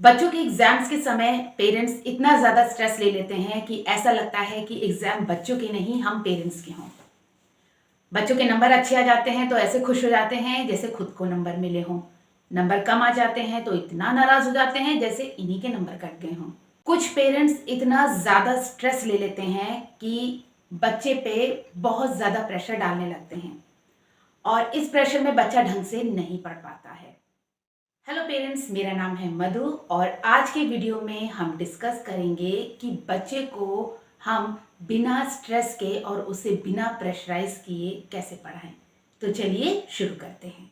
बच्चों के एग्जाम्स के समय पेरेंट्स इतना ज़्यादा स्ट्रेस ले लेते हैं कि ऐसा लगता है कि एग्जाम बच्चों के नहीं, हम पेरेंट्स के हों। बच्चों के नंबर अच्छे आ जाते हैं तो ऐसे खुश हो जाते हैं जैसे खुद को नंबर मिले हों। नंबर कम आ जाते हैं तो इतना नाराज हो जाते हैं जैसे इन्हीं के नंबर कट गए हों। कुछ पेरेंट्स इतना ज़्यादा स्ट्रेस ले लेते हैं कि बच्चे पे बहुत ज़्यादा प्रेशर डालने लगते हैं और इस प्रेशर में बच्चा ढंग से नहीं पढ़ पाता है। हेलो पेरेंट्स, मेरा नाम है मधु और आज के वीडियो में हम डिस्कस करेंगे कि बच्चे को हम बिना स्ट्रेस के और उसे बिना प्रेशराइज किए कैसे पढ़ाएं। तो चलिए शुरू करते हैं।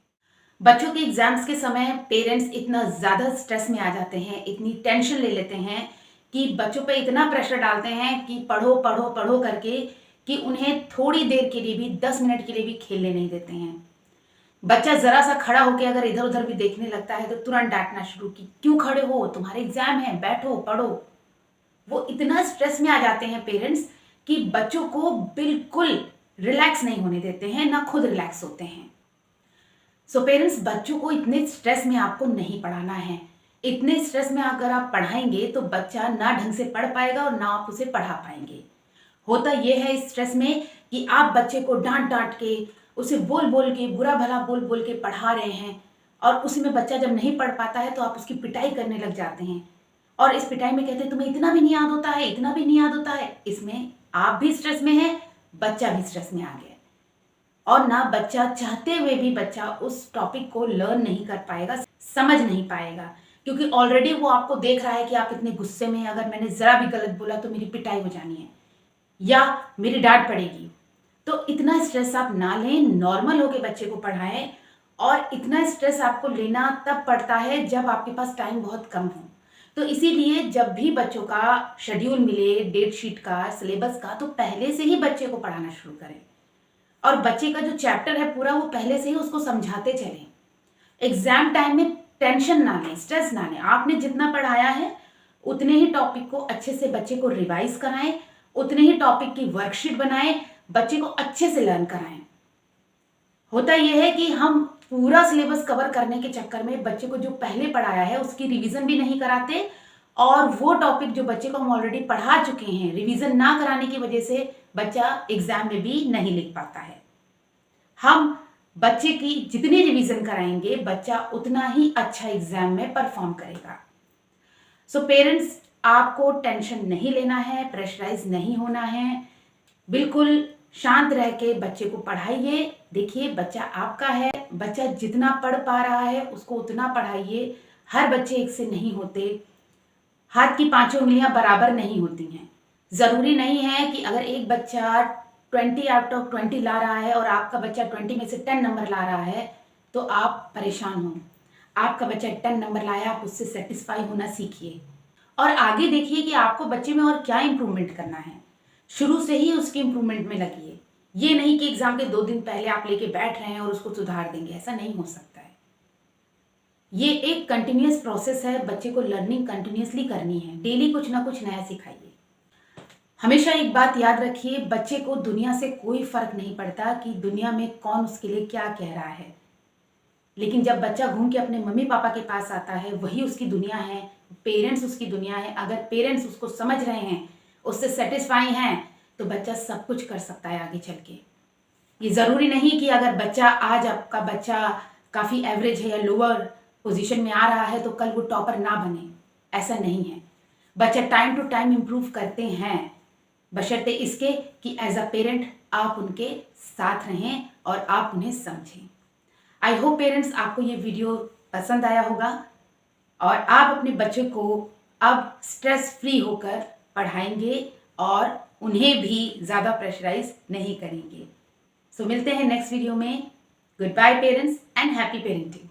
बच्चों के एग्जाम्स के समय पेरेंट्स इतना ज़्यादा स्ट्रेस में आ जाते हैं, इतनी टेंशन ले लेते हैं कि बच्चों पे इतना प्रेशर डालते हैं कि पढ़ो पढ़ो पढ़ो करके कि उन्हें थोड़ी देर के लिए भी, 10 मिनट के लिए भी खेलने नहीं देते हैं। बच्चा जरा सा खड़ा होकर अगर इधर उधर भी देखने लगता है तो तुरंत डांटना शुरू की, क्यों खड़े हो, तुम्हारे एग्जाम है, बैठो पढ़ो। वो इतना स्ट्रेस में आ जाते हैं पेरेंट्स कि बच्चों को बिल्कुल रिलैक्स नहीं होने देते हैं, ना खुद रिलैक्स होते हैं। सो पेरेंट्स, बच्चों को इतने स्ट्रेस में आपको नहीं पढ़ाना है। इतने स्ट्रेस में अगर आप पढ़ाएंगे तो बच्चा ना ढंग से पढ़ पाएगा और ना आप उसे पढ़ा पाएंगे। होता यह है इस स्ट्रेस में कि आप बच्चे को डांट डांट के, उसे बोल बोल के, बुरा भला बोल बोल के पढ़ा रहे हैं और उसी में बच्चा जब नहीं पढ़ पाता है तो आप उसकी पिटाई करने लग जाते हैं और इस पिटाई में कहते हैं तुम्हें इतना भी नहीं याद होता है, इतना भी नहीं याद होता है। इसमें आप भी स्ट्रेस में हैं, बच्चा भी स्ट्रेस में आ गया और ना बच्चा चाहते हुए भी बच्चा उस टॉपिक को लर्न नहीं कर पाएगा, समझ नहीं पाएगा, क्योंकि ऑलरेडी वो आपको देख रहा है कि आप इतने गुस्से में हैं, अगर मैंने जरा भी गलत बोला तो मेरी पिटाई हो जानी है या मेरी डांट पड़ेगी। तो इतना स्ट्रेस आप ना लें, नॉर्मल होके बच्चे को पढ़ाएं। और इतना स्ट्रेस आपको लेना तब पड़ता है जब आपके पास टाइम बहुत कम हो। तो इसीलिए जब भी बच्चों का शेड्यूल मिले, डेट शीट का, सिलेबस का, तो पहले से ही बच्चे को पढ़ाना शुरू करें और बच्चे का जो चैप्टर है पूरा वो पहले से ही उसको समझाते चलें। एग्जाम टाइम में टेंशन ना लें, स्ट्रेस ना लें। आपने जितना पढ़ाया है उतने ही टॉपिक को अच्छे से बच्चे को रिवाइज कराएं, उतने ही टॉपिक की वर्कशीट बनाएं, बच्चे को अच्छे से लर्न कराएं। होता यह है कि हम पूरा सिलेबस कवर करने के चक्कर में बच्चे को जो पहले पढ़ाया है उसकी रिवीजन भी नहीं कराते और वो टॉपिक जो बच्चे को हम ऑलरेडी पढ़ा चुके हैं, रिवीजन ना कराने की वजह से बच्चा एग्जाम में भी नहीं लिख पाता है। हम बच्चे की जितनी रिवीजन कराएंगे बच्चा उतना ही अच्छा एग्जाम में परफॉर्म करेगा। सो पेरेंट्स, आपको टेंशन नहीं लेना है, प्रेशराइज नहीं होना है। बिल्कुल शांत रह के बच्चे को पढ़ाइए। देखिए, बच्चा आपका है, बच्चा जितना पढ़ पा रहा है उसको उतना पढ़ाइए। हर बच्चे एक से नहीं होते, हाथ की पांचों उंगलियां बराबर नहीं होती हैं। ज़रूरी नहीं है कि अगर एक बच्चा 20 आउट ऑफ 20 ला रहा है और आपका बच्चा 20 में से 10 नंबर ला रहा है तो आप परेशान हो। आपका बच्चा 10 नंबर लाया, आप उससे सेटिस्फाई होना सीखिए और आगे देखिए कि आपको बच्चे में और क्या इंप्रूवमेंट करना है। शुरू से ही उसकी इंप्रूवमेंट में लगिए। ये नहीं कि एग्जाम के 2 दिन पहले आप लेके बैठ रहे हैं और उसको सुधार देंगे, ऐसा नहीं हो सकता है। ये एक कंटिन्यूअस प्रोसेस है, बच्चे को लर्निंग कंटिन्यूअसली करनी है। डेली कुछ ना कुछ नया सिखाइए। हमेशा एक बात याद रखिए, बच्चे को दुनिया से कोई फर्क नहीं पड़ता कि दुनिया में कौन उसके लिए क्या कह रहा है, लेकिन जब बच्चा घूम के अपने मम्मी पापा के पास आता है वही उसकी दुनिया है, पेरेंट्स उसकी दुनिया है। अगर पेरेंट्स उसको समझ रहे हैं, उससे सेटिस्फाई हैं, तो बच्चा सब कुछ कर सकता है आगे चल के। ये ज़रूरी नहीं कि अगर बच्चा, आज आपका बच्चा काफ़ी एवरेज है या लोअर पोजीशन में आ रहा है तो कल वो टॉपर ना बने, ऐसा नहीं है। बच्चा टाइम टू टाइम इम्प्रूव करते हैं, बशर्ते इसके कि एज अ पेरेंट आप उनके साथ रहें और आप उन्हें समझें। आई होप पेरेंट्स आपको ये वीडियो पसंद आया होगा और आप अपने बच्चे को अब स्ट्रेस फ्री होकर पढ़ाएंगे और उन्हें भी ज़्यादा प्रेशराइज नहीं करेंगे। सो मिलते हैं नेक्स्ट वीडियो में। Good bye parents and happy parenting.